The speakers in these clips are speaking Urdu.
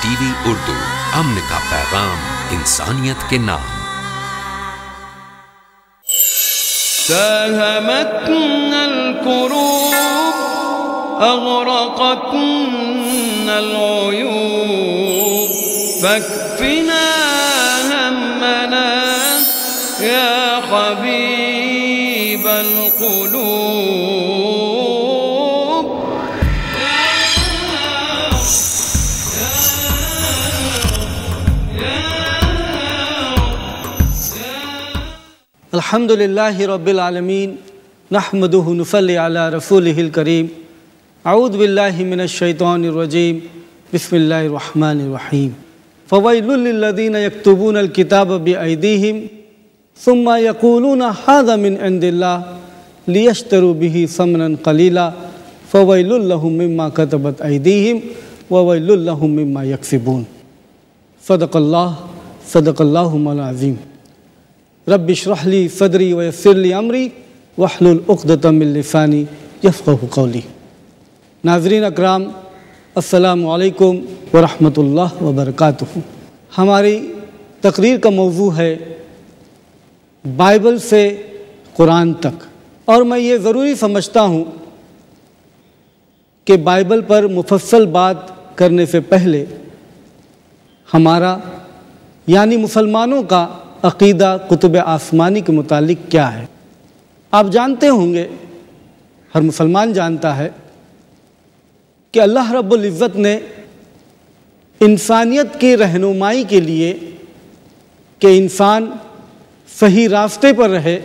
ٹی وی اردو، امن کا پیغام انسانیت کے نام۔ ساهمتنا الكروب أغرقتنا العيوب فاكفنا همنا يا حبيب القلوب۔ الحمد للہ رب العالمین، نحمدہ نصلی علی رسولہ الکریم، اعوذ باللہ من الشیطان الرجیم، بسم اللہ الرحمن الرحیم۔ فویل للذین یکتبون الکتاب بأیدیہم ثم یقولون ھذا من عند اللہ لیشتروا بہ ثمنا قلیلا فویل لہم مما کتبت ایدیہم وویل لہم مما یکسبون۔ صدق اللہ العظیم۔ رب اشرح لی صدری ویسر لی امری واحلل عقدۃ من لسانی یفقہوا قولی۔ ناظرین اکرام، السلام علیکم ورحمۃ اللہ وبرکاتہ۔ ہماری تقریر کا موضوع ہے بائبل سے قرآن تک، اور میں یہ ضروری سمجھتا ہوں کہ بائبل پر مفصل بات کرنے سے پہلے ہمارا یعنی مسلمانوں کا عقیدہ کتب آسمانی کے متعلق کیا ہے۔ آپ جانتے ہوں گے، ہر مسلمان جانتا ہے کہ اللہ رب العزت نے انسانیت کی رہنمائی کے لیے کہ انسان صحیح راستے پر رہے،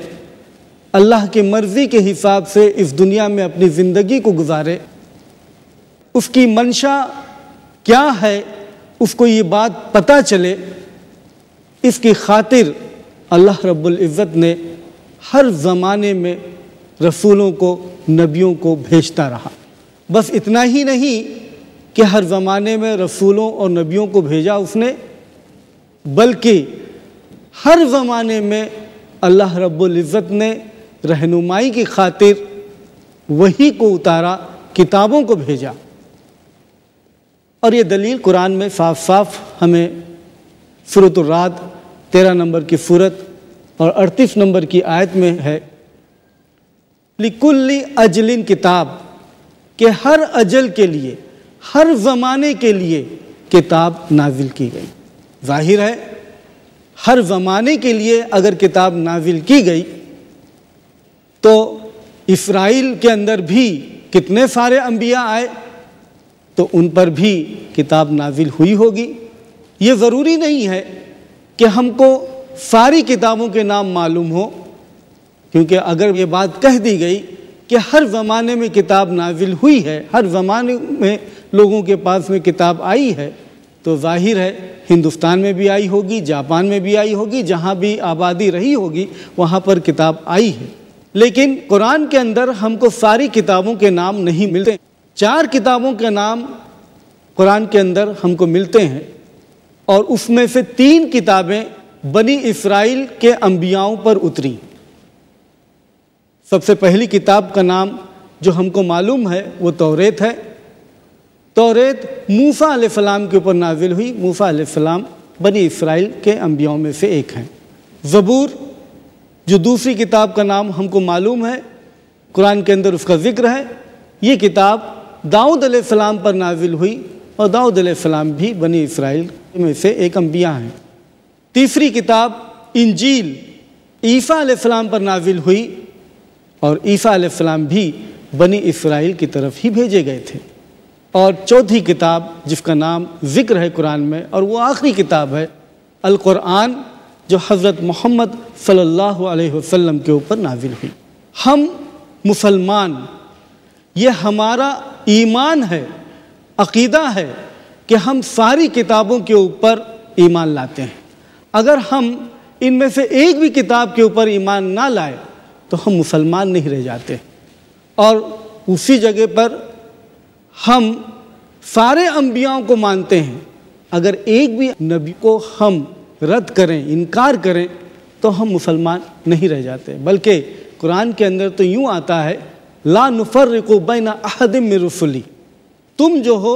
اللہ کی مرضی کے حساب سے اس دنیا میں اپنی زندگی کو گزارے، اس کی منشا کیا ہے اس کو یہ بات پتہ چلے، اس کی خاطر اللہ رب العزت نے ہر زمانے میں رسولوں کو، نبیوں کو بھیجتا رہا۔ بس اتنا ہی نہیں کہ ہر زمانے میں رسولوں اور نبیوں کو بھیجا اس نے، بلکہ ہر زمانے میں اللہ رب العزت نے رہنمائی کی خاطر وحی کو اتارا، کتابوں کو بھیجا۔ اور یہ دلیل قرآن میں صاف صاف ہمیں سورۃ الرعد 13 نمبر کی سورت اور 38 نمبر کی آیت میں ہے، لِكُلِّ أَجْلٍ کتاب، کہ ہر اجل کے لیے، ہر زمانے کے لیے کتاب نازل کی گئی۔ ظاہر ہے ہر زمانے کے لیے اگر کتاب نازل کی گئی تو اسرائیل کے اندر بھی کتنے سارے انبیاء آئے تو ان پر بھی کتاب نازل ہوئی ہوگی۔ یہ ضروری نہیں ہے کہ ہم کو ساری کتابوں کے نام معلوم ہو، کیونکہ اگر یہ بات کہہ دی گئی کہ ہر زمانے میں کتاب نازل ہوئی ہے، ہر زمانے میں لوگوں کے پاس میں کتاب آئی ہے، تو ظاہر ہے ہندوستان میں بھی آئی ہوگی، جاپان میں بھی آئی ہوگی، جہاں بھی آبادی رہی ہوگی وہاں پر کتاب آئی ہے۔ لیکن قرآن کے اندر ہم کو ساری کتابوں کے نام نہیں ملتے۔ 4 کتابوں کے نام قرآن کے اندر ہم کو ملتے ہیں، اور اس میں سے 3 کتابیں بنی اسرائیل کے انبیاؤں پر اتری۔ سب سے پہلی کتاب کا نام جو ہم کو معلوم ہے وہ توریت ہے۔ توریت موسیٰ علیہ السلام کے اوپر نازل ہوئی۔ موسیٰ علیہ السلام بنی اسرائیل کے انبیاؤں میں سے ایک ہیں۔ زبور جو دوسری کتاب کا نام ہم کو معلوم ہے، قرآن کے اندر اس کا ذکر ہے، یہ کتاب داؤد علیہ السلام پر نازل ہوئی، اور داؤد علیہ السلام بھی بنی اسرائیل میں سے ایک انبیاء ہیں۔ تیسری کتاب انجیل عیسیٰ علیہ السلام پر نازل ہوئی، اور عیسیٰ علیہ السلام بھی بنی اسرائیل کی طرف ہی بھیجے گئے تھے۔ اور چوتھی کتاب جس کا نام ذکر ہے قرآن میں، اور وہ آخری کتاب ہے القرآن، جو حضرت محمد صلی اللہ علیہ وسلم کے اوپر نازل ہوئی۔ ہم مسلمان، یہ ہمارا ایمان ہے، عقیدہ ہے کہ ہم ساری کتابوں کے اوپر ایمان لاتے ہیں۔ اگر ہم ان میں سے ایک بھی کتاب کے اوپر ایمان نہ لائے تو ہم مسلمان نہیں رہ جاتے، اور اسی جگہ پر ہم سارے انبیاءوں کو مانتے ہیں۔ اگر ایک بھی نبی کو ہم رد کریں، انکار کریں، تو ہم مسلمان نہیں رہ جاتے، بلکہ قرآن کے اندر تو یوں آتا ہے لا نفرق بین احد من رسلی، تم جو ہو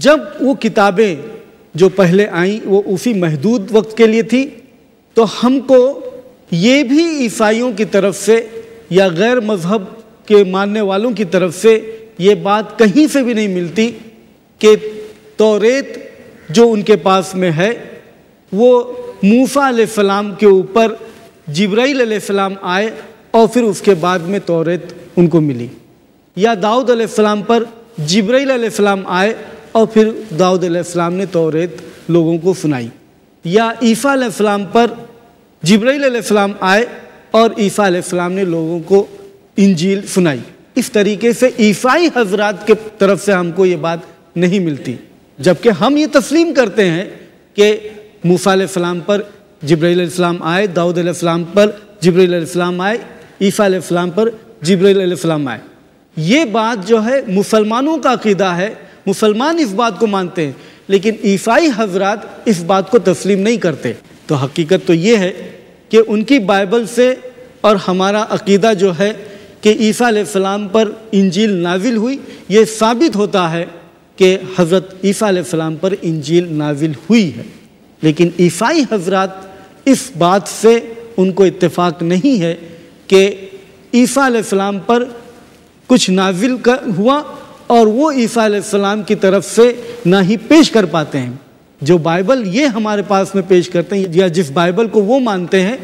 جب وہ کتابیں جو پہلے آئیں وہ اسی محدود وقت کے لیے تھی، تو ہم کو یہ بھی عیسائیوں کی طرف سے یا غیر مذہب کے ماننے والوں کی طرف سے یہ بات کہیں سے بھی نہیں ملتی کہ توریت جو ان کے پاس میں ہے وہ موسیٰ علیہ السلام کے اوپر جبرائیل علیہ السلام آئے اور پھر اس کے بعد میں توریت ان کو ملی، یا داؤد علیہ السلام پر جبرائیل علیہ السلام آئے اور پھر داؤد علیہ السلام نے توریت لوگوں کو سنائی، یا عیسیٰ علیہ السلام پر جبرائیل علیہ السلام آئے اور عیسیٰ علیہ السلام نے لوگوں کو انجیل سنائی۔ اس طریقے سے عیسائی حضرات کے طرف سے ہم کو یہ بات نہیں ملتی، جبکہ ہم یہ تسلیم کرتے ہیں کہ موسیٰ علیہ السلام پر جبرائیل علیہ السلام آئے، داؤد علیہ السلام پر جبرائیل علیہ السلام آئے، عیسیٰ علیہ السلام پر جبرائیل علیہ السلام آئے۔ یہ بات جو ہے مسلمانوں کا عقیدہ ہے، مسلمان اس بات کو مانتے ہیں، لیکن عیسائی حضرات اس بات کو تسلیم نہیں کرتے۔ تو حقیقت تو یہ ہے کہ ان کی بائبل سے اور ہمارا عقیدہ جو ہے کہ عیسیٰ علیہ السلام پر انجیل نازل ہوئی، یہ ثابت ہوتا ہے کہ حضرت عیسیٰ علیہ السلام پر انجیل نازل ہوئی ہے، لیکن عیسائی حضرات اس بات سے ان کو اتفاق نہیں ہے کہ عیسیٰ علیہ السلام پر کچھ نازل ہوا اور وہ عیسیٰ علیہ السلام کی طرف سے نہ ہی پیش کر پاتے ہیں۔ جو بائبل یہ ہمارے پاس میں پیش کرتے ہیں یا جس بائبل کو وہ مانتے ہیں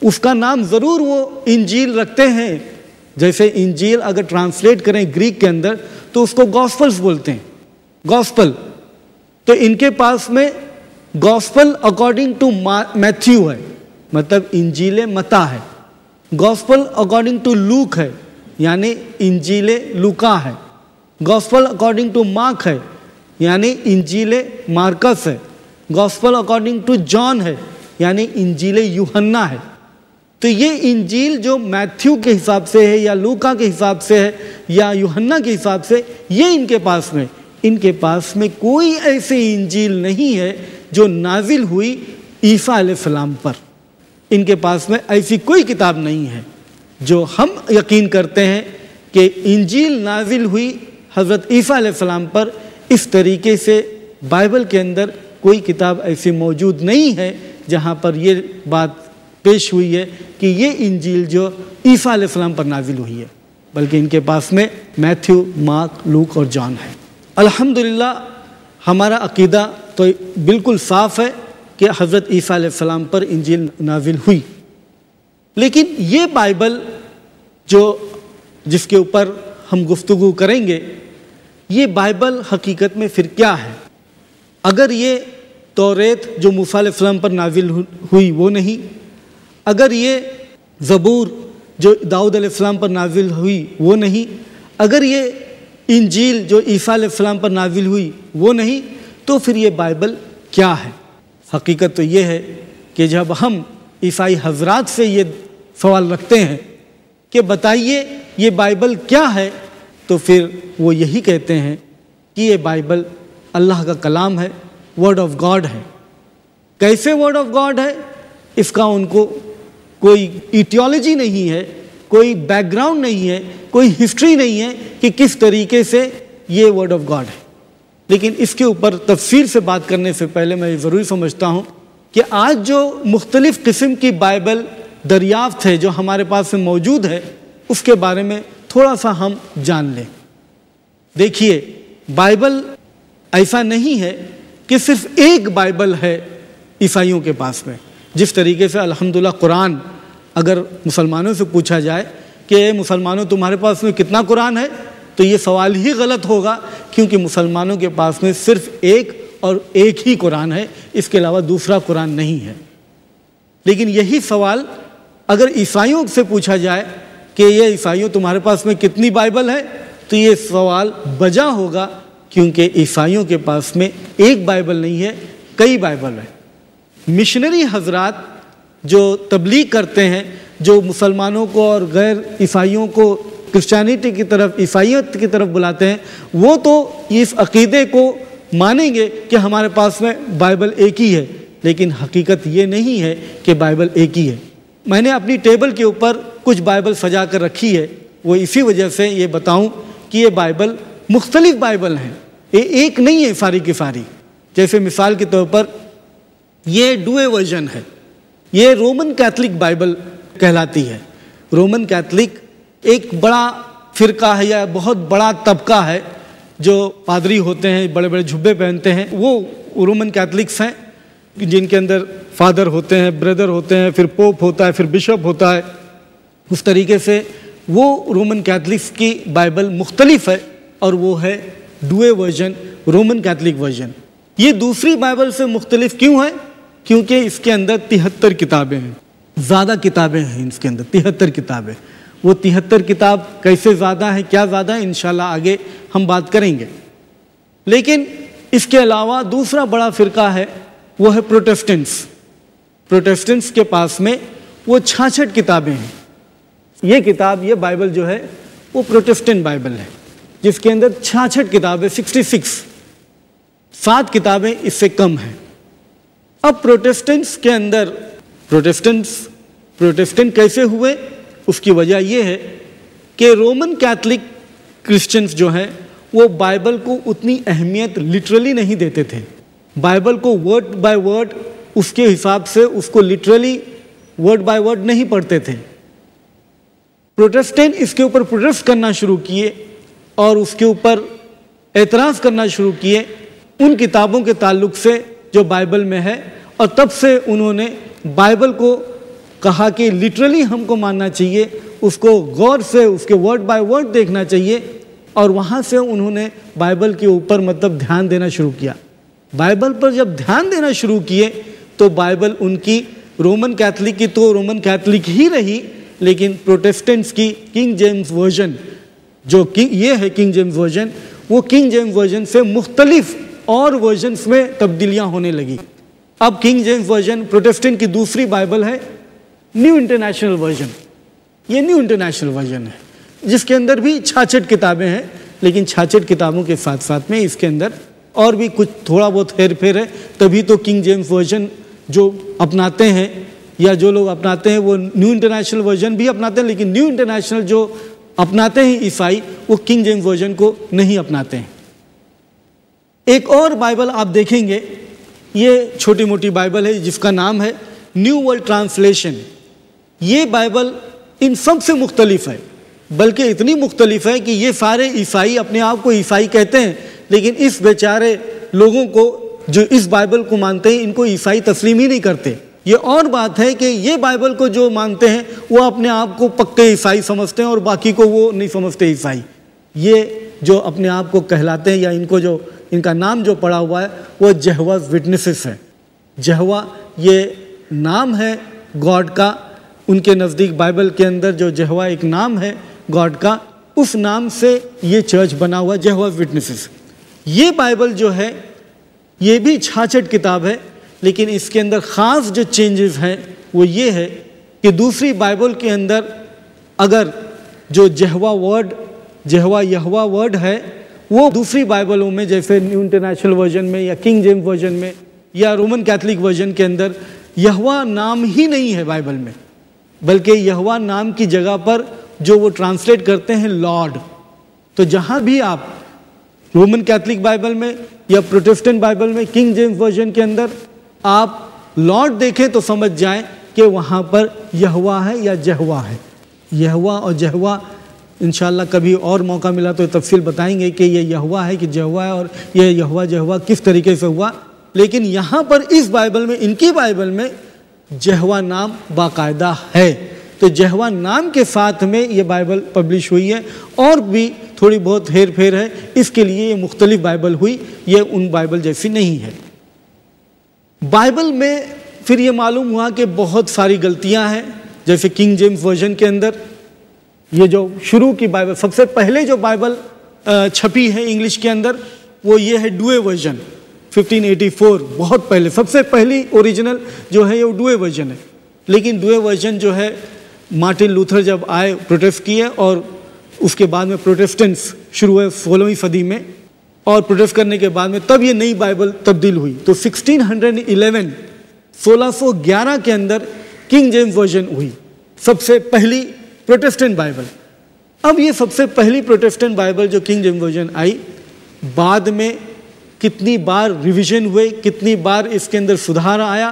اس کا نام ضرور وہ انجیل رکھتے ہیں، جیسے انجیل اگر ٹرانسلیٹ کریں گریک کے اندر تو اس کو گاسپلز بولتے ہیں، گاسپل۔ تو ان کے پاس میں گاسپل اکارڈنگ ٹو میتھیو ہے، مطلب انجیل متی ہے، گاسپل اکارڈنگ ٹو لوک ہے یعنی انجیل لوکا ہے، گاسپل اکارڈنگ ٹو مارک ہے یعنی انجیل مارکس ہے، گاسپل اکارڈنگ ٹو جان ہے یعنی انجیل یوحنا ہے۔ تو یہ انجیل جو میتھیو کے حساب سے ہے یا لوکا کے حساب سے ہے یا یوحنا کے حساب سے، یہ ان کے پاس میں کوئی ایسی انجیل نہیں ہے جو نازل ہوئی عیسیٰ علیہ السلام پر۔ ان کے پاس میں ایسی کوئی کتاب نہیں ہے۔ جو ہم یقین کرتے ہیں کہ انجیل نازل ہوئی حضرت عیسیٰ علیہ السلام پر، اس طریقے سے بائبل کے اندر کوئی کتاب ایسی موجود نہیں ہے جہاں پر یہ بات پیش ہوئی ہے کہ یہ انجیل جو عیسیٰ علیہ السلام پر نازل ہوئی ہے، بلکہ ان کے پاس میں میتھیو، مارک، لوک اور جان ہے۔ الحمدللہ ہمارا عقیدہ تو بالکل صاف ہے کہ حضرت عیسیٰ علیہ السلام پر انجیل نازل ہوئی، لیکن یہ بائبل جس کے اوپر ہم گفتگو کریں گے، یہ بائبل حقیقت میں پھر کیا ہے؟ اگر یہ توریت جو موسیٰ علیہ السلام پر نازل ہوئی وہ نہیں، اگر یہ زبور جو داؤد علیہ السلام پر نازل ہوئی وہ نہیں، اگر یہ انجیل جو عیسیٰ علیہ السلام پر نازل ہوئی وہ نہیں، تو پھر یہ بائبل کیا ہے؟ حقیقت تو یہ ہے کہ جب ہم عیسائی حضرات سے یہ سوال رکھتے ہیں کہ بتائیے یہ بائبل کیا ہے، تو پھر وہ یہی کہتے ہیں کہ یہ بائبل اللہ کا کلام ہے، ورڈ آف گاڈ ہے۔ کیسے ورڈ آف گاڈ ہے؟ اس کا ان کو کوئی ایٹیولوجی نہیں ہے، کوئی بیک گراؤنڈ نہیں ہے، کوئی ہسٹری نہیں ہے کہ کس طریقے سے یہ ورڈ آف گاڈ ہے۔ لیکن اس کے اوپر تفصیل سے بات کرنے سے پہلے میں یہ ضروری سمجھتا ہوں کہ آج جو مختلف قسم کی بائبل دریافت ہے جو ہمارے پاس میں موجود ہے، اس کے بارے میں تھوڑا سا ہم جان لیں۔ دیکھیے، بائبل ایسا نہیں ہے کہ صرف ایک بائبل ہے عیسائیوں کے پاس میں۔ جس طریقے سے الحمدللہ قرآن اگر مسلمانوں سے پوچھا جائے کہ اے مسلمانوں تمہارے پاس میں کتنا قرآن ہے، تو یہ سوال ہی غلط ہوگا، کیونکہ مسلمانوں کے پاس میں صرف ایک ہی قرآن ہے، اس کے علاوہ دوسرا قرآن نہیں ہے۔ لیکن یہی سوال اگر عیسائیوں سے پوچھا جائے کہ یہ عیسائیوں تمہارے پاس میں کتنی بائبل ہے، تو یہ سوال بجا ہوگا، کیونکہ عیسائیوں کے پاس میں ایک بائبل نہیں ہے، کئی بائبل ہے۔ مشنری حضرات جو تبلیغ کرتے ہیں، جو مسلمانوں کو اور غیر عیسائیوں کو کرسچینٹی کی طرف، عیسائیت کی طرف بلاتے ہیں، وہ تو اس عقیدے کو مانیں گے کہ ہمارے پاس میں بائبل ایک ہی ہے، لیکن حقیقت یہ نہیں ہے کہ بائبل ایک ہی ہے۔ میں نے اپنی ٹیبل کے اوپر کچھ بائبل سجا کر رکھی ہے، وہ اسی وجہ سے یہ بتاؤں کہ یہ بائبل مختلف بائبل ہیں، ایک نہیں ہے ساری کی ساری. جیسے مثال کے طور پر یہ ڈوئے ورژن ہے, یہ رومن کیتھولک بائبل کہلاتی ہے. رومن کیتھولک ایک بڑا فرقہ ہے یا بہت بڑا طبقہ ہے جو پادری ہوتے ہیں, بڑے بڑے جھبے پہنتے ہیں, وہ رومن کیتھولکس ہیں جن کے اندر فادر ہوتے ہیں, بردر ہوتے ہیں, پھر پوپ ہوتا ہے, پھر بشپ ہوتا ہے. اس طریقے سے وہ رومن کیتھولکس کی بائبل مختلف ہے اور وہ ہے ڈوئے ورژن, رومن کیتھولک ورژن. یہ دوسری بائبل سے مختلف کیوں ہے؟ کیونکہ اس کے اندر 73 کتابیں ہیں, زیادہ کتابیں ہیں اس کے اندر, 73 کتابیں. وہ 73 کتاب کیسے زیادہ ہے, کیا زیادہ ہے, انشاءاللہ آگے ہم بات کریں گے. لیکن اس کے علاوہ دوسرا بڑا فرقہ ہے, وہ ہے پروٹسٹنٹس. پروٹسٹنٹس کے پاس میں وہ 66 کتابیں ہیں. یہ کتاب, یہ بائبل جو ہے وہ پروٹسٹنٹ بائبل ہے جس کے اندر 66 کتابیں, 66, 7 کتابیں اس سے کم ہیں. اب پروٹسٹنٹس کے اندر پروٹسٹنٹ کیسے ہوئے؟ اس کی وجہ یہ ہے کہ رومن کیتھولک کرسچنز جو ہیں وہ بائبل کو اتنی اہمیت لٹرلی نہیں دیتے تھے. بائبل کو ورڈ بائی ورڈ اس کے حساب سے اس کو لٹرلی ورڈ بائی ورڈ نہیں پڑھتے تھے. پروٹسٹنٹ اس کے اوپر پروٹسٹ کرنا شروع کیے اور اس کے اوپر اعتراض کرنا شروع کیے ان کتابوں کے تعلق سے جو بائبل میں ہے, اور تب سے انہوں نے بائبل کو کہا کہ لٹرلی ہم کو ماننا چاہیے, اس کو غور سے اس کے ورڈ بائی ورڈ دیکھنا چاہیے. اور وہاں سے انہوں نے بائبل کے اوپر دھیان دینا شروع کیا. بائبل پر جب دھیان دینا شروع کیے تو بائبل ان کی رومن کیتھولک کی تو رومن کیتھولک ہی رہی, لیکن پروٹسٹنٹس کی کنگ جیمز ورژن جو یہ ہے کنگ جیمز ورژن, وہ کنگ جیمز ورژن سے مختلف اور ورژنس میں تبدیلیاں ہونے لگی. اب کنگ جیمز ورژن پروٹسٹنٹ کی دوسری بائبل ہے نیو انٹرنیشنل ورژن. یہ نیو انٹرنیشنل ورژن ہے جس کے اندر بھی 66 کتابیں ہیں, لیکن 66 کتابوں کے ساتھ ساتھ میں اس کے اندر اور بھی کچھ تھوڑا بہت ہیر پھیر ہے. تبھی تو کنگ جیمز ورژن جو اپناتے ہیں یا جو لوگ اپناتے ہیں وہ نیو انٹرنیشنل ورژن بھی اپناتے ہیں, لیکن نیو انٹرنیشنل جو اپناتے ہیں عیسائی وہ کنگ جیمز ورژن کو نہیں اپناتے ہیں. ایک اور بائبل آپ دیکھیں گے, یہ چھوٹی موٹی بائبل ہے جس کا نام ہے نیو ورلڈ ٹرانسلیشن. یہ بائبل ان سب سے مختلف ہے, بلکہ اتنی مختلف ہے کہ یہ سارے عیسائی اپنے آپ کو عیسائی کہتے ہیں, لیکن اس بیچارے لوگوں کو جو اس بائبل کو مانتے ہیں ان کو عیسائی تسلیم ہی نہیں کرتے. یہ اور بات ہے کہ یہ بائبل کو جو مانتے ہیں وہ اپنے آپ کو پکے عیسائی سمجھتے ہیں اور باقی کو وہ نہیں سمجھتے عیسائی. یہ جو اپنے آپ کو کہلاتے ہیں یا ان کا نام جو پڑا ہوا ہے وہ جہواز وٹنسز ہے. جہوا یہ نام ہے گاڈ کا, ان کے نزدیک بائبل کے اندر جو جہوا ایک نام ہے گاڈ کا, اس نام سے یہ چرچ بنا ہوا جہواز وٹنسز. یہ بائبل جو ہے یہ بھی 66 کتاب ہے, لیکن اس کے اندر خاص جو چینجز ہیں وہ یہ ہے کہ دوسری بائبل کے اندر اگر جو یہوا ورڈ ہے وہ دوسری بائبلوں میں جیسے نیو انٹرنیشنل ورژن میں یا کنگ جیمز ورژن میں یا رومن کیتھولک ورژن کے اندر یہوا نام ہی نہیں ہے بائبل میں, بلکہ یہوا نام کی جگہ پر جو وہ ٹرانسلیٹ کرتے ہیں لارڈ. تو جہاں بھی آپ رومن کیتھولک بائبل میں یا پروٹسٹنٹ بائبل میں کنگ جیمز ورژن کے اندر آپ لارڈ دیکھیں تو سمجھ جائیں کہ وہاں پر یہوا ہے یا جہوا ہے. یہوا اور جہوا انشاءاللہ کبھی اور موقع ملا تو تفصیل بتائیں گے کہ یہ یہوا ہے کہ جہوا ہے اور یہ یہوا جہوا کس طریقے سے ہوا. لیکن یہاں پر اس بائبل میں, ان کی بائبل میں جہوا نام باقاعدہ ہے. تو جہوا نام کے ساتھ میں یہ بائبل پبلش ہوئی ہے, اور بھی تھوڑی بہت ہیر پھیر ہے, اس کے لیے یہ مختلف بائبل ہوئی, یہ ان بائبل جیسی نہیں ہے. بائبل میں پھر یہ معلوم ہوا کہ بہت ساری غلطیاں ہیں. جیسے کنگ جیمز ورژن کے اندر یہ جو شروع کی بائبل, سب سے پہلے جو بائبل چھپی ہے انگلش کے اندر وہ یہ ہے ڈوئے ورژن 1584. بہت پہلے سب سے پہلی اوریجنل جو ہے وہ ڈوئے ورژن ہے. لیکن ڈوئے ورژن جو ہے مارٹن لوتھر جب آئے پروٹسٹ کیے, اور اس کے بعد میں پروٹسٹنٹس شروع ہوئے 16ویں صدی میں, اور پروٹسٹ کرنے کے بعد میں تب یہ نئی بائبل تبدیل ہوئی. تو 1611 کے اندر کنگ جیمز ورژن ہوئی, سب سے پہلی پروٹسٹنٹ بائبل. اب یہ سب سے پہلی پروٹسٹنٹ بائبل جو کنگ جیمز ورژن آئی, بعد میں کتنی بار ریویژن ہوئے، کتنی بار اس کے اندر سدھار آیا،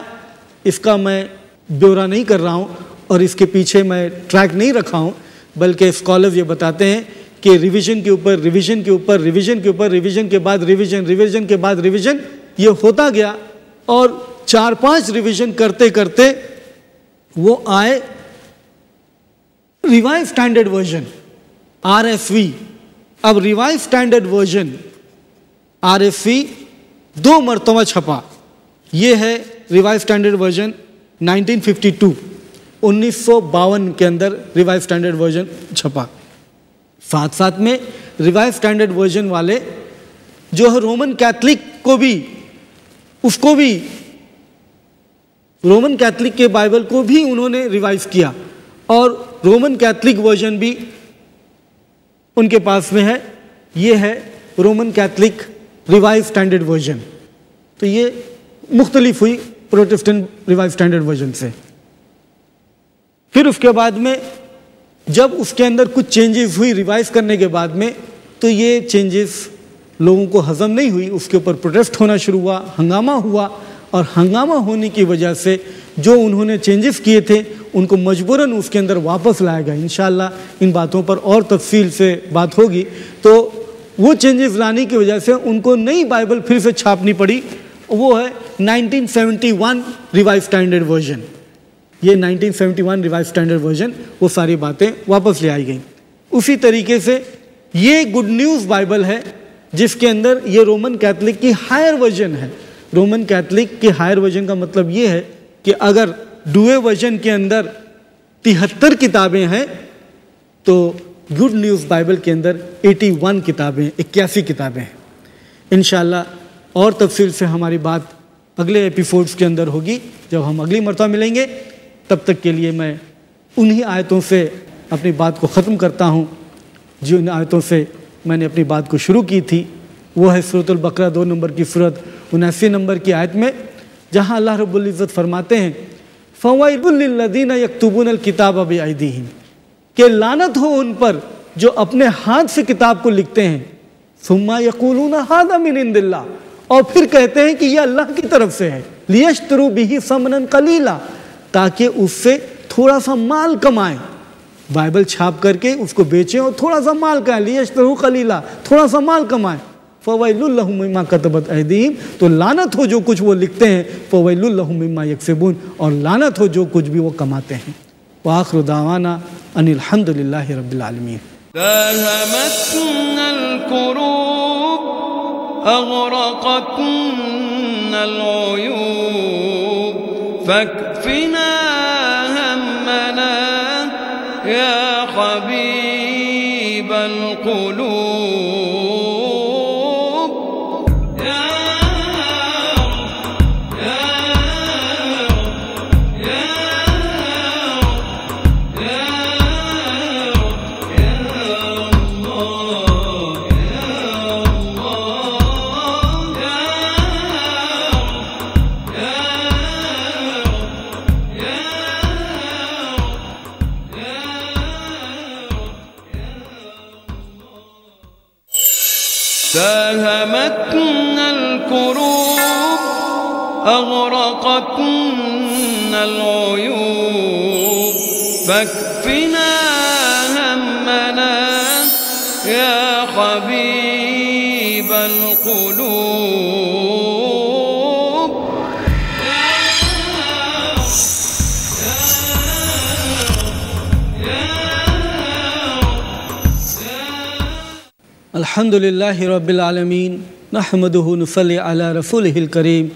اس کا میں بیورا نہیں کر رہا ہوں اور اس کے پیچھے میں ٹریک نہیں رکھا ہوں، بلکہ اسکالرز یہ بتاتے ہیں کہ ریویژن کے اوپر ریویژن کے اوپر ریویژن کے اوپر ریویژن کے بعد ریویژن، ریویژن کے بعد ریویژن، یہ ہوتا گیا اور 4-5 ریویژن کرتے کرتے وہ آئے ریوائز اسٹینڈرڈ ورژن RSV۔ اب ریوائز اسٹینڈرڈ ورژن RSV 2 مرتبہ چھپا۔ یہ ہے ریوائز اسٹینڈرڈ ورژن 1952 کے اندر ریوائز اسٹینڈرڈ ورژن چھپا۔ ساتھ ساتھ میں ریوائز اسٹینڈرڈ ورژن والے جو ہے رومن کیتھلک کو بھی، اس کو بھی رومن کیتھلک کے بائبل کو بھی انہوں نے ریوائز کیا، اور رومن کیتھلک ورژن بھی ان کے پاس میں ہے۔ یہ ہے Roman Catholic revise standard version. تو یہ مختلف ہوئی پروٹسٹنٹ ریوائز اسٹینڈرڈ ورژن سے۔ پھر اس کے بعد میں جب اس کے اندر کچھ چینجز ہوئی ریوائز کرنے کے بعد میں، تو یہ چینجز لوگوں کو ہضم نہیں ہوئی، اس کے اوپر پروٹیسٹ ہونا شروع ہوا، ہنگامہ ہوا، اور ہنگامہ ہونے کی وجہ سے جو انہوں نے چینجز کیے تھے ان کو مجبوراً اس کے اندر واپس لایا گیا۔ انشاءاللہ ان باتوں پر اور تفصیل سے بات ہوگی۔ تو وہ چینجز لانے کی وجہ سے ان کو نئی بائبل پھر سے چھاپنی پڑی، وہ ہے 1971 ریوائز اسٹینڈرڈ ورژن۔ یہ 1971 ریوائز اسٹینڈرڈ ورژن، وہ ساری باتیں واپس لے آئی گئیں۔ اسی طریقے سے یہ گڈ نیوز بائبل ہے جس کے اندر یہ رومن کیتھلک کی ہائر ورژن ہے۔ رومن کیتھلک کی ہائر ورژن کا مطلب یہ ہے کہ اگر ڈوئے ورژن کے اندر 73 کتابیں ہیں تو گڈ نیوز بائبل کے اندر 81 کتابیں، 81 کتابیں ہیں۔ انشاءاللہ اور تفصیل سے ہماری بات اگلے ایپیسوڈز کے اندر ہوگی جب ہم اگلی مرتبہ ملیں گے۔ تب تک کے لیے میں انہی آیتوں سے اپنی بات کو ختم کرتا ہوں جن آیتوں سے میں نے اپنی بات کو شروع کی تھی۔ وہ ہے سورۃ البقرہ 2 نمبر کی سورت 79 نمبر کی آیت میں، جہاں اللہ رب العزت فرماتے ہیں فَوَيْلٌ لِّلَّذِينَ يَكْتُبُونَ الْكِتَابَ بِأَيْدِيهِمْ، کہ لعنت ہو ان پر جو اپنے ہاتھ سے کتاب کو لکھتے ہیں، ثُمَّ يَقُولُونَ هَذَا مِنْ عِنْدِ اللَّهِ، اور پھر کہتے ہیں کہ یہ اللہ کی طرف سے ہے، لِيَشْتَرُوا بِهِ ثَمَنًا قَلِيلًا، تاکہ اس سے تھوڑا سا مال کمائیں۔ بائبل چھاپ کر کے اس کو بیچیں اور تھوڑا سا مال کمائیں، لِيَشْتَرُوا قَلِيلًا، تھوڑا سا مال کمائیں۔ فَوَيْلٌ لَّهُم مِّمَّا كَتَبَتْ أَيْدِيهِمْ، تو لعنت ہو جو کچھ وہ لکھتے ہیں، فَوَيْلٌ لَّهُم مِّمَّا يَكْسِبُونَ، اور لعنت ہو جو کچھ بھی وہ کماتے ہیں۔ وآخر دعوانا ان الحمد للہ رب العالمین۔ داهمتنا الكروب أغرقتنا العيوب فاكفنا همنا يا حبيب القلوب داهمتنا الكروب أغرقتنا العيوب فاكفنا همنا يا حبيب القلوب الحمد للہ رب العالمین، نحمدہ نصلی علی رسولہ الکریم،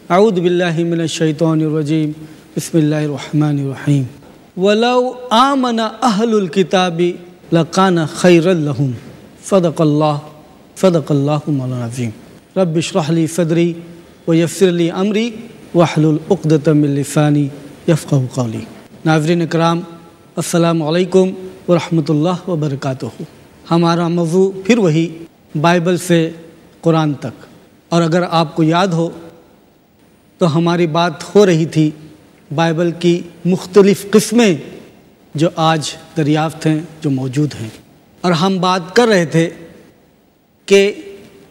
اعوذ باللہ من الشیطان الرجیم، بسم اللہ الرحمن الرحیم۔ وَلَوْ آمَنَ أَهْلُ الْكِتَابِ لَكَانَ خَيْرًا لَهُمْ صدق اللہ مولانا العظیم۔ رب اشرح لي صدری ویسر لي امری واحلل عقدۃ من لسانی یفقہوا قولی۔ ناظرین اکرام، السلام علیکم ورحمۃ اللہ وبرکاتہ۔ ہمارا موضوع پھر وہی بائبل سے قرآن تک، اور اگر آپ کو یاد ہو تو ہماری بات ہو رہی تھی بائبل کی مختلف قسمیں جو آج دریافت ہیں، جو موجود ہیں، اور ہم بات کر رہے تھے کہ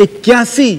81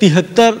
73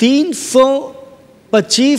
325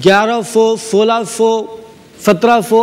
1100, 1600, 1700,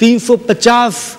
350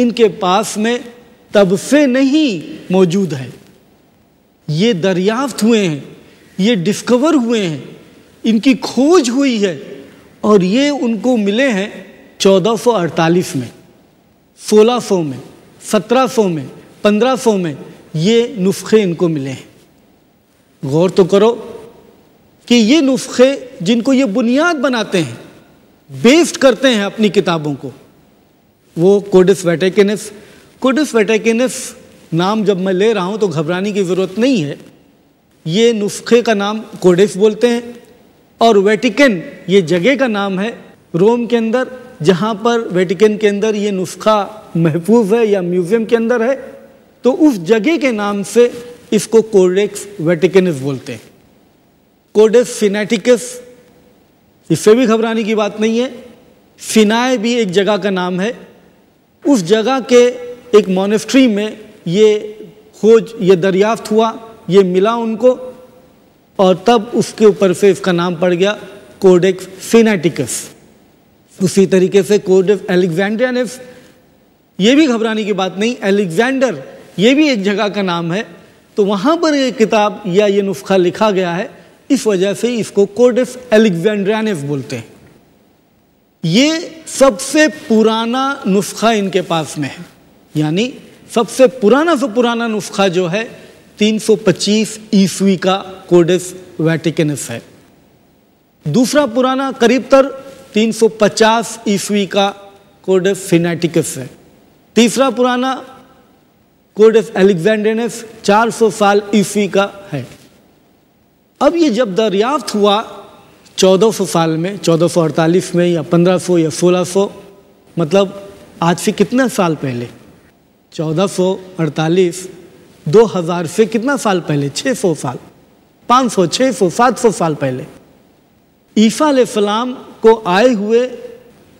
ان کے پاس میں تب سے نہیں موجود ہے، یہ دریافت ہوئے ہیں، یہ ڈسکور ہوئے ہیں، ان کی کھوج ہوئی ہے، اور یہ ان کو ملے ہیں 1448 میں، 1600 میں، 1700 میں، 1500 میں یہ نسخے ان کو ملے ہیں۔ غور تو کرو کہ یہ نسخے جن کو یہ بنیاد بناتے ہیں، بیسڈ کرتے ہیں اپنی کتابوں کو، وہ کوڈس ویٹیکنس۔ کوڈس ویٹیکنس نام جب میں لے رہا ہوں تو گھبرانے کی ضرورت نہیں ہے، یہ نسخے کا نام کوڈس بولتے ہیں، اور ویٹیکن یہ جگہ کا نام ہے روم کے اندر، جہاں پر ویٹیکن کے اندر یہ نسخہ محفوظ ہے یا میوزیم کے اندر ہے، تو اس جگہ کے نام سے اس کو کوڈیکس ویٹیکنس بولتے ہیں۔ کوڈس سینیٹیکس، اس سے بھی گھبرانے کی بات نہیں ہے، سینائے بھی ایک جگہ کا نام ہے، اس جگہ کے ایک مونسٹری میں یہ کھوج، یہ دریافت ہوا، یہ ملا ان کو، اور تب اس کے اوپر سے اس کا نام پڑ گیا کوڈیکس سینیٹیکس۔ اسی طریقے سے کوڈس الیگزینڈرینس، یہ بھی گھبرانے کی بات نہیں، الیگزینڈر یہ بھی ایک جگہ کا نام ہے، تو وہاں پر یہ کتاب یا یہ نسخہ لکھا گیا ہے، اس وجہ سے اس کو کوڈس الیگزینڈرینس بولتے ہیں۔ یہ سب سے پرانا نسخہ ان کے پاس میں ہے، یعنی سب سے پرانا نسخہ جو ہے 325 عیسوی کا کوڈس ویٹیکنس ہے۔ دوسرا پرانا قریب تر 350 عیسوی کا کوڈس سینیٹیکس ہے۔ تیسرا پرانا کوڈس الیگزینڈرینس 400 سال عیسوی کا ہے۔ اب یہ جب دریافت ہوا 1400 سال میں، 1448 میں یا 1500 یا 1600، مطلب آج سے کتنے سال پہلے؟ 1448 2000 سے کتنا سال پہلے؟ 600 سال، 500 600 700 سال پہلے عیسیٰ علیہ السلام کو آئے ہوئے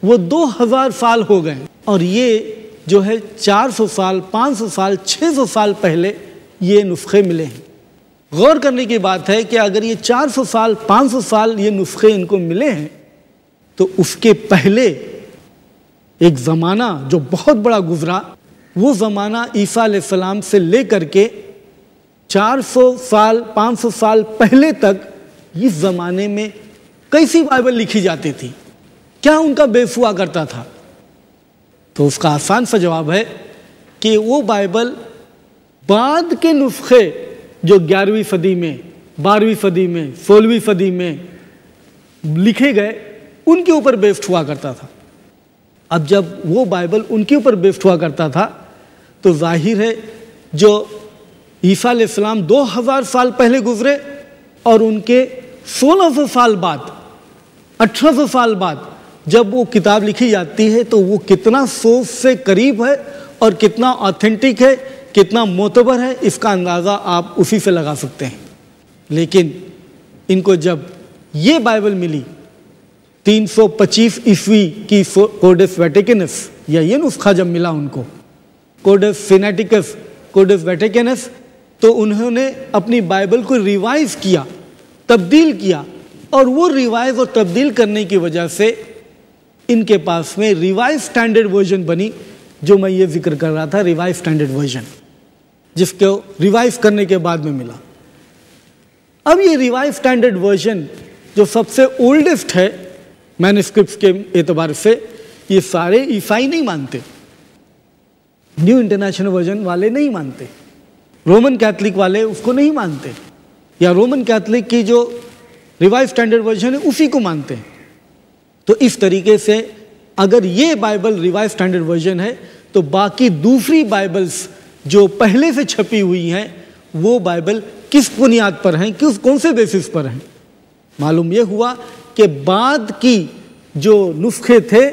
وہ 2000 سال ہو گئے، اور یہ جو ہے 400 سال 500 سال 600 سال پہلے یہ نسخے ملے ہیں۔ غور کرنے کی بات ہے کہ اگر یہ 400 سال 500 سال یہ نسخے ان کو ملے ہیں، تو اس کے پہلے ایک زمانہ جو بہت بڑا گزرا، وہ زمانہ عیسیٰ علیہ السلام سے لے کر کے 400 سال 500 سال پہلے تک اس زمانے میں کیسی بائبل لکھی جاتی تھی، کیا ان کا بیس ہوا کرتا تھا؟ تو اس کا آسان سا جواب ہے کہ وہ بائبل بعد کے نسخے جو 11ویں صدی میں، 12ویں صدی میں، 16ویں صدی میں لکھے گئے، ان کے اوپر بیسڈ ہوا کرتا تھا۔ اب جب وہ بائبل ان کے اوپر بیسڈ ہوا کرتا تھا تو ظاہر ہے جو عیسیٰ علیہ السلام 2000 سال پہلے گزرے اور ان کے 1600 سال بعد، 1800 سال بعد جب وہ کتاب لکھی جاتی ہے تو وہ کتنا سوچ سے قریب ہے اور کتنا آتھینٹک ہے، کتنا معتبر ہے، اس کا اندازہ آپ اسی سے لگا سکتے ہیں۔ لیکن ان کو جب یہ بائبل ملی 325 عیسوی کی کوڈس ویٹیکنس، یا یہ نسخہ جب ملا ان کو کوڈس سینیٹیکس کوڈس ویٹیکنس، تو انہوں نے اپنی بائبل کو ریوائز کیا، تبدیل کیا، اور وہ ریوائز اور تبدیل کرنے کی وجہ سے ان کے پاس میں ریوائز سٹینڈرڈ ورژن بنی، جو میں یہ ذکر کر رہا تھا، ریوائز سٹینڈرڈ ورژن، جس کو ریوائز کرنے کے بعد میں ملا۔ اب یہ ریوائز سٹینڈرڈ ورژن جو سب سے اولڈسٹ ہے مینuscripts کے اعتبار سے، یہ سارے عیسائی نہیں مانتے، نیو انٹرنیشنل ورژن والے نہیں مانتے، رومن کیتھولک والے اس کو نہیں مانتے، یا رومن کیتھولک کی جو ریوائز سٹینڈرڈ ورژن ہے اسی کو مانتے ہیں۔ تو اس طریقے سے اگر یہ بائبل ریوائز سٹینڈرڈ ورژن ہے تو باقی دوسری بائبلز جو پہلے سے چھپی ہوئی ہیں وہ بائبل کس بنیاد پر ہیں، کون سے بیسس پر ہیں؟ معلوم یہ ہوا کہ بعد کی جو نسخے تھے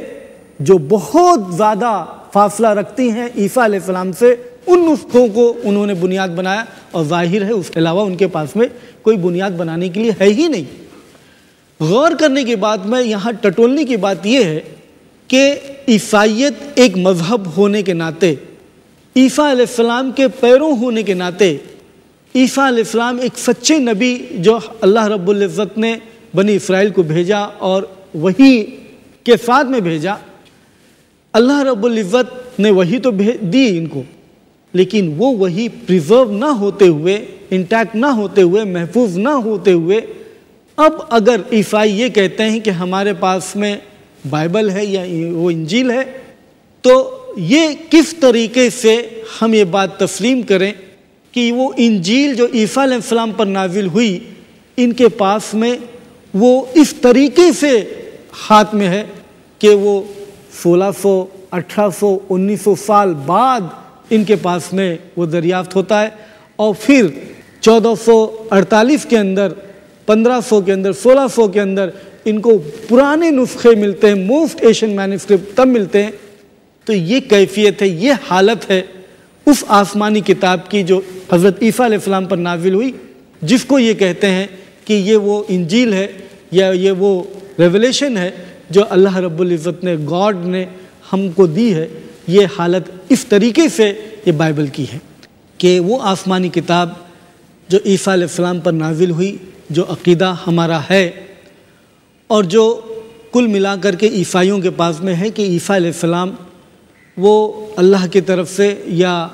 جو بہت زیادہ فاصلہ رکھتی ہیں عیسیٰ علیہ السلام سے، ان نسخوں کو انہوں نے بنیاد بنایا، اور ظاہر ہے اس کے علاوہ ان کے پاس میں کوئی بنیاد بنانے کے لیے ہے ہی نہیں۔ غور کرنے کی بات میں یہاں ٹٹولنے کی بات یہ ہے کہ عیسائیت ایک مذہب ہونے کے ناطے، عیسیٰ علیہ السلام کے پیروں ہونے کے ناطے، عیسیٰ علیہ السلام ایک سچے نبی جو اللہ رب العزت نے بنی اسرائیل کو بھیجا اور وہی کے ساتھ میں بھیجا، اللہ رب العزت نے وحی تو دی ان کو، لیکن وہ وحی پریزرو نہ ہوتے ہوئے، انٹیکٹ نہ ہوتے ہوئے، محفوظ نہ ہوتے ہوئے، اب اگر عیسائی یہ کہتے ہیں کہ ہمارے پاس میں بائبل ہے یا وہ انجیل ہے، تو یہ کس طریقے سے ہم یہ بات تسلیم کریں کہ وہ انجیل جو عیسیٰ علیہ السلام پر نازل ہوئی، ان کے پاس میں وہ اس طریقے سے ہاتھ میں ہے کہ وہ 1600، 1800، 1900 سال بعد ان کے پاس میں وہ دریافت ہوتا ہے، اور پھر 1448 کے اندر، 1500 کے اندر، 1600 کے اندر ان کو پرانے نسخے ملتے ہیں، موسٹ ایشین مینوسکرپٹ تب ملتے ہیں۔ تو یہ کیفیت ہے، یہ حالت ہے اس آسمانی کتاب کی جو حضرت عیسیٰ علیہ السلام پر نازل ہوئی، جس کو یہ کہتے ہیں کہ یہ وہ انجیل ہے یا یہ وہ ریولیشن ہے جو اللہ رب العزت نے، گاڈ نے ہم کو دی ہے۔ یہ حالت اس طریقے سے یہ بائبل کی ہے کہ وہ آسمانی کتاب جو عیسیٰ علیہ السلام پر نازل ہوئی، جو عقیدہ ہمارا ہے، اور جو کل ملا کر کے عیسائیوں کے پاس میں ہے کہ عیسیٰ علیہ السلام وہ اللہ کی طرف سے، یا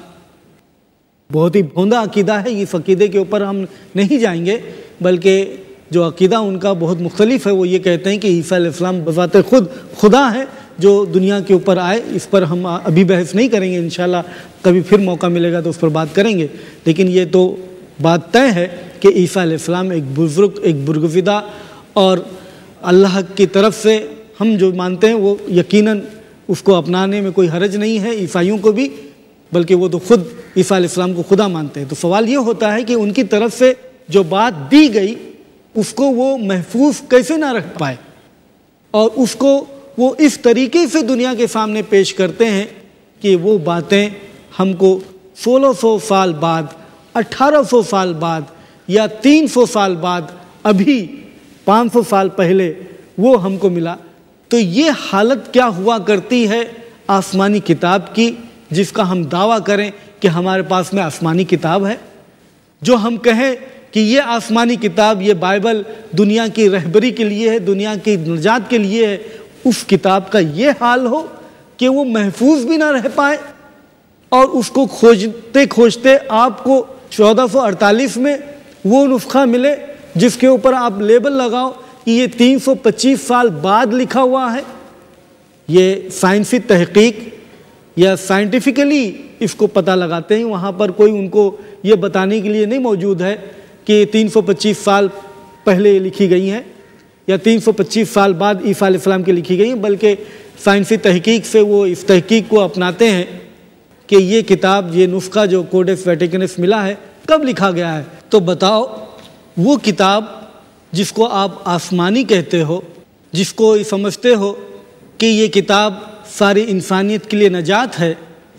بہت ہی بھوندا عقیدہ ہے، اس عقیدے کے اوپر ہم نہیں جائیں گے، بلکہ جو عقیدہ ان کا بہت مختلف ہے۔ وہ یہ کہتے ہیں کہ عیسیٰ علیہ السلام بذات خود خدا ہے جو دنیا کے اوپر آئے۔ اس پر ہم ابھی بحث نہیں کریں گے، انشاءاللہ کبھی پھر موقع ملے گا تو اس پر بات کریں گے، لیکن یہ تو بات طے ہے کہ عیسیٰ علیہ السلام ایک بزرگ، ایک برگزیدہ، اور اللہ کی طرف سے ہم جو مانتے ہیں وہ یقیناً اس کو اپنانے میں کوئی حرج نہیں ہے عیسائیوں کو بھی، بلکہ وہ تو خود عیسیٰ علیہ السلام کو خدا مانتے ہیں۔ تو سوال یہ ہوتا ہے کہ ان کی طرف سے جو بات دی گئی اس کو وہ محفوظ کیسے نہ رکھ پائے، اور اس کو وہ اس طریقے سے دنیا کے سامنے پیش کرتے ہیں کہ وہ باتیں ہم کو 1600 سال بعد، 1800 سال بعد، یا 300 سال بعد، ابھی 500 سال پہلے وہ ہم کو ملا۔ تو یہ حالت کیا ہوا کرتی ہے آسمانی کتاب کی، جس کا ہم دعویٰ کریں کہ ہمارے پاس میں آسمانی کتاب ہے، جو ہم کہیں کہ یہ آسمانی کتاب، یہ بائبل دنیا کی رہبری کے لیے ہے، دنیا کی نجات کے لیے ہے، اس کتاب کا یہ حال ہو کہ وہ محفوظ بھی نہ رہ پائے، اور اس کو کھوجتے کھوجتے آپ کو 1448 میں وہ نسخہ ملے جس کے اوپر آپ لیبل لگاؤ کہ یہ 325 سال بعد لکھا ہوا ہے۔ یہ سائنسی تحقیق یا سائنٹیفکلی اس کو پتہ لگاتے ہیں، وہاں پر کوئی ان کو یہ بتانے کے لیے نہیں موجود ہے کہ 325 سال پہلے لکھی گئی ہیں یا 325 سال بعد عیسیٰ علیہ السلام کی لکھی گئی ہیں، بلکہ سائنسی تحقیق سے وہ اس تحقیق کو اپناتے ہیں کہ یہ کتاب، یہ نسخہ جو کوڈیکس ویٹیکنس ملا ہے، کب لکھا گیا ہے۔ تو بتاؤ، وہ کتاب جس کو آپ آسمانی کہتے ہو، جس کو سمجھتے ہو کہ یہ کتاب ساری انسانیت کے لیے نجات ہے،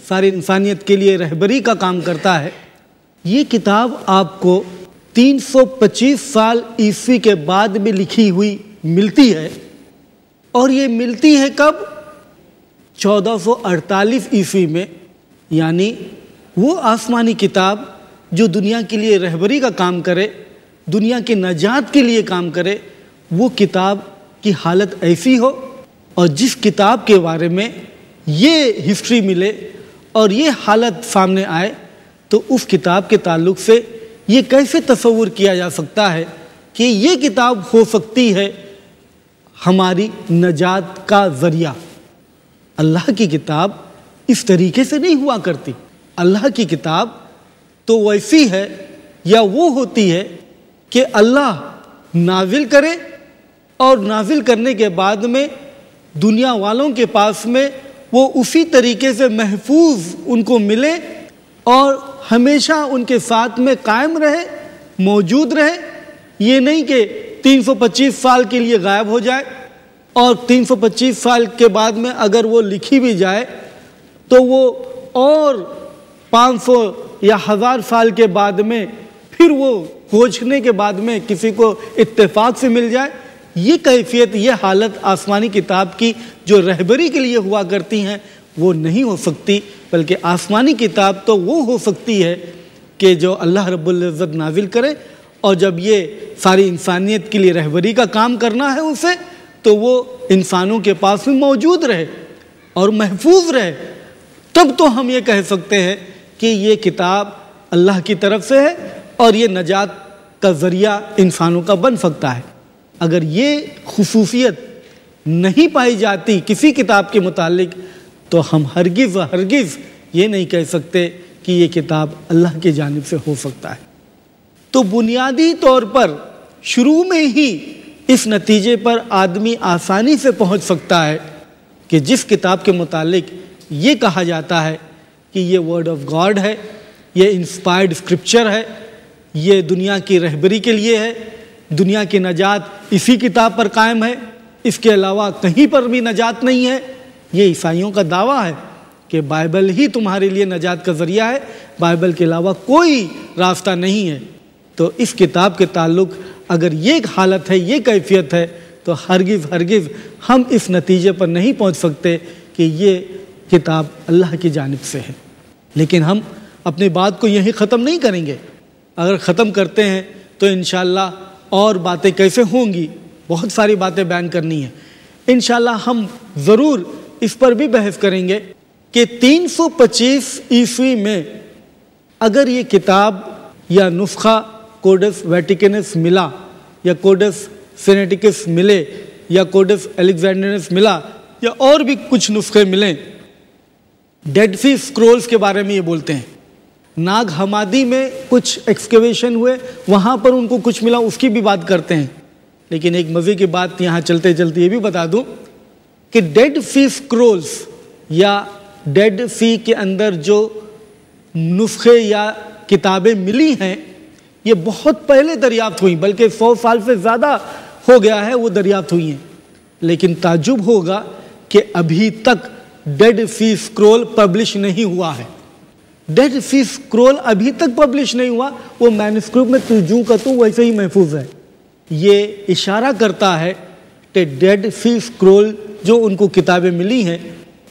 ساری انسانیت کے لیے رہبری کا کام کرتا ہے، یہ کتاب آپ کو 325 سال عیسوی کے بعد میں لکھی ہوئی ملتی ہے، اور یہ ملتی ہے کب؟ 1448 عیسوی میں۔ یعنی وہ آسمانی کتاب جو دنیا کے لیے رہبری کا کام کرے، دنیا کے نجات کے لیے کام کرے، وہ کتاب کی حالت ایسی ہو، اور جس کتاب کے بارے میں یہ ہسٹری ملے اور یہ حالت سامنے آئے، تو اس کتاب کے تعلق سے یہ کیسے تصور کیا جا سکتا ہے کہ یہ کتاب ہو سکتی ہے ہماری نجات کا ذریعہ؟ اللہ کی کتاب اس طریقے سے نہیں ہوا کرتی۔ اللہ کی کتاب تو ویسی ہے یا وہ ہوتی ہے کہ اللہ نازل کرے، اور نازل کرنے کے بعد میں دنیا والوں کے پاس میں وہ اسی طریقے سے محفوظ ان کو ملے، اور ہمیشہ ان کے ساتھ میں قائم رہے، موجود رہے۔ یہ نہیں کہ 325 سال کے لیے غائب ہو جائے، اور 325 سال کے بعد میں اگر وہ لکھی بھی جائے تو وہ اور 500 یا 1000 سال کے بعد میں پھر وہ کھوجنے کے بعد میں کسی کو اتفاق سے مل جائے۔ یہ کیفیت، یہ حالت آسمانی کتاب کی جو رہبری کے لیے ہوا کرتی ہیں وہ نہیں ہو سکتی، بلکہ آسمانی کتاب تو وہ ہو سکتی ہے کہ جو اللہ رب العزت نازل کرے، اور جب یہ ساری انسانیت کے لیے رہبری کا کام کرنا ہے اسے، تو وہ انسانوں کے پاس میں موجود رہے اور محفوظ رہے، تب تو ہم یہ کہہ سکتے ہیں کہ یہ کتاب اللہ کی طرف سے ہے اور یہ نجات کا ذریعہ انسانوں کا بن سکتا ہے۔ اگر یہ خصوصیت نہیں پائی جاتی کسی کتاب کے متعلق تو ہم ہرگز یہ نہیں کہہ سکتے کہ یہ کتاب اللہ کی جانب سے ہو سکتا ہے۔ تو بنیادی طور پر شروع میں ہی اس نتیجے پر آدمی آسانی سے پہنچ سکتا ہے کہ جس کتاب کے متعلق یہ کہا جاتا ہے کہ یہ ورڈ آف گاڈ ہے، یہ انسپائرڈ اسکرپچر ہے، یہ دنیا کی رہبری کے لیے ہے، دنیا کی نجات اسی کتاب پر قائم ہے، اس کے علاوہ کہیں پر بھی نجات نہیں ہے۔ یہ عیسائیوں کا دعویٰ ہے کہ بائبل ہی تمہارے لیے نجات کا ذریعہ ہے، بائبل کے علاوہ کوئی راستہ نہیں ہے۔ تو اس کتاب کے تعلق اگر یہ حالت ہے، یہ کیفیت ہے، تو ہرگز ہم اس نتیجے پر نہیں پہنچ سکتے کہ یہ کتاب اللہ کی جانب سے ہے۔ لیکن ہم اپنی بات کو یہی ختم نہیں کریں گے۔ اگر ختم کرتے ہیں تو انشاءاللہ اور باتیں کیسے ہوں گی، بہت ساری باتیں بیان کرنی ہیں۔ انشاءاللہ ہم ضرور اس پر بھی بحث کریں گے کہ 325 عیسوی میں اگر یہ کتاب یا نسخہ کوڈس ویٹیکنس ملا یا کوڈس سینیٹکس ملے یا کوڈس الیگزینڈرینس ملا یا اور بھی کچھ نسخے ملیں، ڈیڈ سی اسکرولز کے بارے میں یہ بولتے ہیں۔ ناگ حمادی میں کچھ ایکسکیویشن ہوئے، وہاں پر ان کو کچھ ملا، اس کی بھی بات کرتے ہیں۔ لیکن ایک مزے کی بات یہاں چلتے یہ بھی بتا دوں کہ ڈیڈ سی اسکرولز یا ڈیڈ سی کے اندر جو نسخے یا کتابیں ملی ہیں یہ بہت پہلے دریافت ہوئی، بلکہ 100 سال سے زیادہ ہو گیا ہے وہ دریافت ہوئی ہیں۔ لیکن تعجب ہوگا کہ ابھی تک ڈیڈ سی اسکرول پبلش نہیں ہوا ہے۔ ڈیڈ سی اسکرول ابھی تک پبلش نہیں ہوا، وہ مینuscript میں تجوں کا تو ویسے ہی محفوظ ہے۔ یہ اشارہ کرتا ہے کہ ڈیڈ سی اسکرول جو ان کو کتابیں ملی ہیں،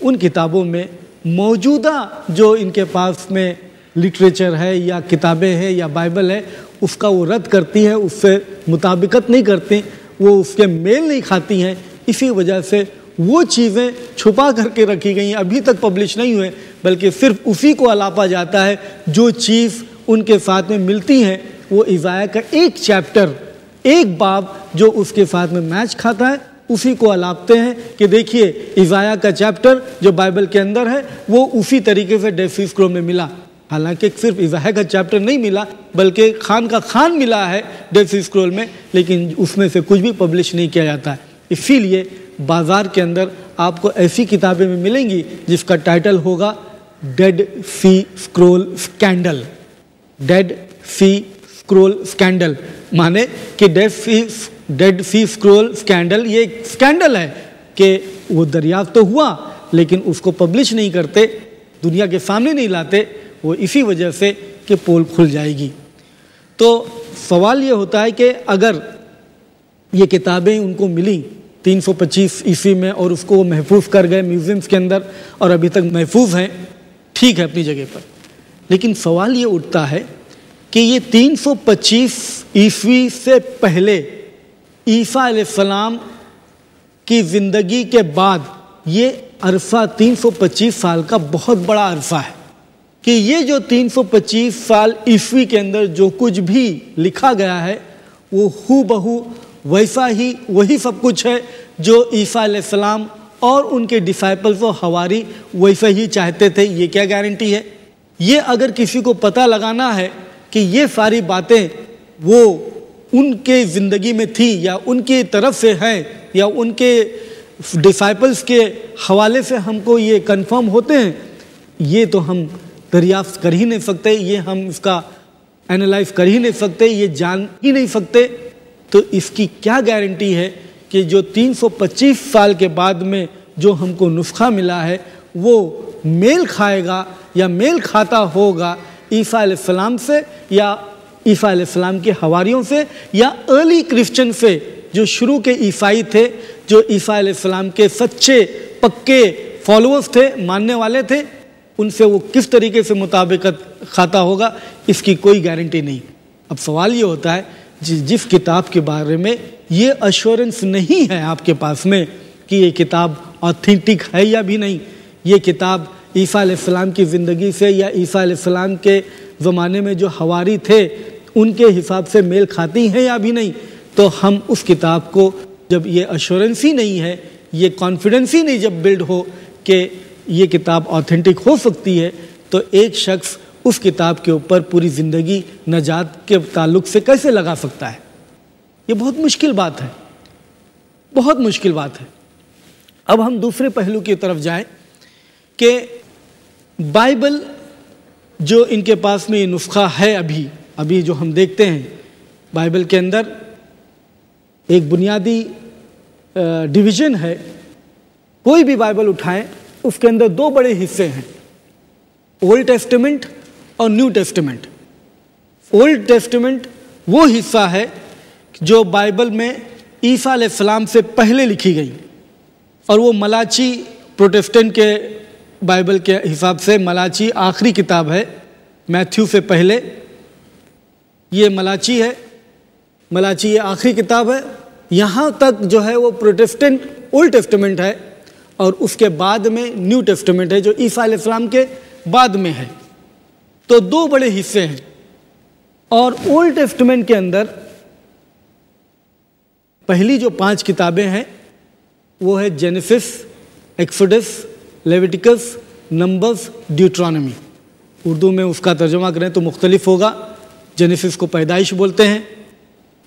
ان کتابوں میں موجودہ جو ان کے پاس میں لٹریچر ہے یا کتابیں ہیں یا بائبل ہے، اس کا وہ رد کرتی ہیں، اس سے مطابقت نہیں کرتی، وہ اس کے میل نہیں کھاتی ہیں۔ اسی وجہ سے وہ چیزیں چھپا کر کے رکھی گئی ہیں، ابھی تک پبلش نہیں ہوئے، بلکہ صرف اسی کو الاپا جاتا ہے جو چیز ان کے ساتھ میں ملتی ہیں۔ وہ عیسائی کا ایک چیپٹر، ایک باب جو اس کے ساتھ میں میچ کھاتا ہے، اسی کو الاپتے ہیں کہ دیکھیے عیسائی کا چیپٹر جو بائبل کے اندر ہے وہ اسی طریقے سے ڈیڈ سی اسکرول میں ملا۔ حالانکہ صرف عیسائی کا چیپٹر نہیں ملا، بلکہ خان کا خان ملا ہے ڈیڈ سی اسکرول میں، لیکن اس میں سے کچھ بھی پبلش نہیں کیا جاتا ہے۔ اسی لیے بازار کے اندر آپ کو ایسی کتابیں بھی ملیں گی جس کا ٹائٹل ہوگا did see scroll scandal. Did see scroll scandal مانے کہ ڈیڈ سی اسکرول اسکینڈل یہ ایک اسکینڈل ہے کہ وہ دریافت تو ہوا لیکن اس کو پبلش نہیں کرتے، دنیا کے سامنے نہیں لاتے، وہ اسی وجہ سے کہ پول کھل جائے گی۔ تو سوال یہ ہوتا ہے کہ اگر یہ کتابیں ان کو ملیں 325 عیسوی میں اور اس کو وہ محفوظ کر گئے میوزیمز کے اندر اور ابھی تک محفوظ ہیں، ٹھیک ہے اپنی جگہ پر، لیکن سوال یہ اٹھتا ہے کہ یہ 325 عیسوی سے پہلے عیسیٰ علیہ السلام کی زندگی کے بعد یہ عرصہ 325 سال کا بہت بڑا عرصہ ہے کہ یہ جو 325 سال عیسوی کے اندر جو کچھ بھی لکھا گیا ہے وہ ہو بہو ویسا ہی وہی سب کچھ ہے جو عیسیٰ علیہ السلام اور ان کے ڈسائپلز و حواری ویسا ہی چاہتے تھے۔ یہ کیا گارنٹی ہے؟ یہ اگر کسی کو پتہ لگانا ہے کہ یہ ساری باتیں وہ ان کے زندگی میں تھی یا ان کی طرف سے ہیں یا ان کے ڈسائپلز کے حوالے سے ہم کو یہ کنفرم ہوتے ہیں، یہ تو ہم دریافت کر ہی نہیں سکتے، یہ ہم اس کا اینالائز کر ہی نہیں سکتے، یہ جان ہی نہیں سکتے۔ تو اس کی کیا گارنٹی ہے کہ جو 325 سال کے بعد میں جو ہم کو نسخہ ملا ہے وہ میل کھائے گا یا میل کھاتا ہوگا عیسیٰ علیہ السلام سے یا عیسیٰ علیہ السلام کے حواریوں سے یا ارلی کرسچن سے جو شروع کے عیسائی تھے، جو عیسیٰ علیہ السلام کے سچے پکے فالوورز تھے، ماننے والے تھے، ان سے وہ کس طریقے سے مطابقت کھاتا ہوگا، اس کی کوئی گارنٹی نہیں۔ اب سوال یہ ہوتا ہے جس کتاب کے بارے میں یہ ایشورنس نہیں ہے آپ کے پاس میں کہ یہ کتاب آتھینٹک ہے یا بھی نہیں، یہ کتاب عیسیٰ علیہ السلام کی زندگی سے یا عیسیٰ علیہ السلام کے زمانے میں جو حواری تھے ان کے حساب سے میل کھاتی ہیں یا بھی نہیں، تو ہم اس کتاب کو جب یہ ایشورنس ہی نہیں ہے، یہ کانفیڈنس ہی نہیں جب بلڈ ہو کہ یہ کتاب آتھینٹک ہو سکتی ہے، تو ایک شخص اس کتاب کے اوپر پوری زندگی نجات کے تعلق سے کیسے لگا سکتا ہے؟ یہ بہت مشکل بات ہے، بہت مشکل بات ہے۔ اب ہم دوسرے پہلو کی طرف جائیں کہ بائبل جو ان کے پاس میں یہ نسخہ ہے ابھی جو ہم دیکھتے ہیں بائبل کے اندر ایک بنیادی ڈویژن ہے۔ کوئی بھی بائبل اٹھائیں اس کے اندر دو بڑے حصے ہیں، اولڈ ٹیسٹمنٹ اور نیو ٹیسٹمنٹ۔ اولڈ ٹیسٹمنٹ وہ حصہ ہے جو بائبل میں عیسیٰ علیہ السلام سے پہلے لکھی گئی، اور وہ ملاچی پروٹسٹنٹ کے بائبل کے حساب سے ملاچی آخری کتاب ہے، میتھیو سے پہلے یہ ملاچی ہے، ملاچی یہ آخری کتاب ہے۔ یہاں تک جو ہے وہ پروٹسٹنٹ اولڈ ٹیسٹمنٹ ہے، اور اس کے بعد میں نیو ٹیسٹمنٹ ہے جو عیسیٰ علیہ السلام کے بعد میں ہے۔ تو دو بڑے حصے ہیں، اور اولڈ ٹیسٹمنٹ کے اندر پہلی جو 5 کتابیں ہیں وہ ہے Genesis, Exodus, Leviticus, Numbers, Deuteronomy. Urdu میں اس کا ترجمہ کریں تو مختلف ہوگا۔ جینیسس کو پیدائش بولتے ہیں،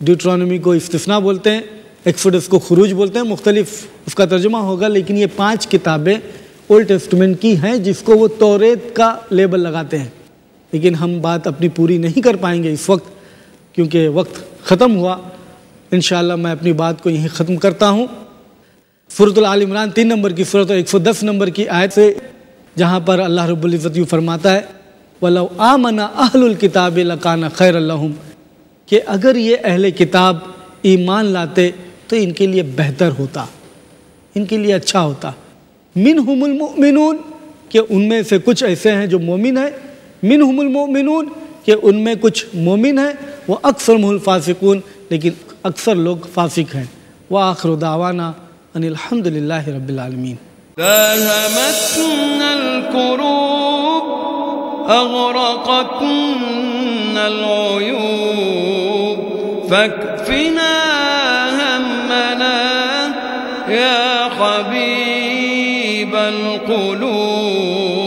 ڈیوٹرانومی کو استثناء بولتے ہیں، ایکسوڈس کو خروج بولتے ہیں، مختلف اس کا ترجمہ ہوگا، لیکن یہ 5 کتابیں اولڈ ٹیسٹمنٹ کی ہیں جس کو وہ توریت کا لیبل لگاتے ہیں۔ لیکن ہم بات اپنی پوری نہیں کر پائیں گے اس وقت کیونکہ وقت ختم ہوا۔ انشاءاللہ میں اپنی بات کو یہیں ختم کرتا ہوں۔ سورۃ آل عمران 3 نمبر کی سورۃ اور 110 نمبر کی آیت سے، جہاں پر اللہ رب العزت یوں فرماتا ہے وَلَوْ آمَنَ أَهْلُ الْكِتَابِ لَكَانَ خَيْرًا لَهُمْ، کہ اگر یہ اہل کتاب ایمان لاتے تو ان کے لیے بہتر ہوتا، ان کے لیے اچھا ہوتا۔ منہم المؤمنون، کہ ان میں سے کچھ ایسے ہیں جو مومن ہیں، منہم المؤمنون، کہ ان میں کچھ مومن ہیں، وَأَكْثَرُهُمُ الْفَاسِقُونَ، لیکن اکثر لوگ فاسق ہیں۔ وآخر دعوانا ان الحمد للہ رب العالمین۔ داهمتنا الكروب أغرقتنا العيوب فاكفنا همنا يا حبيب القلوب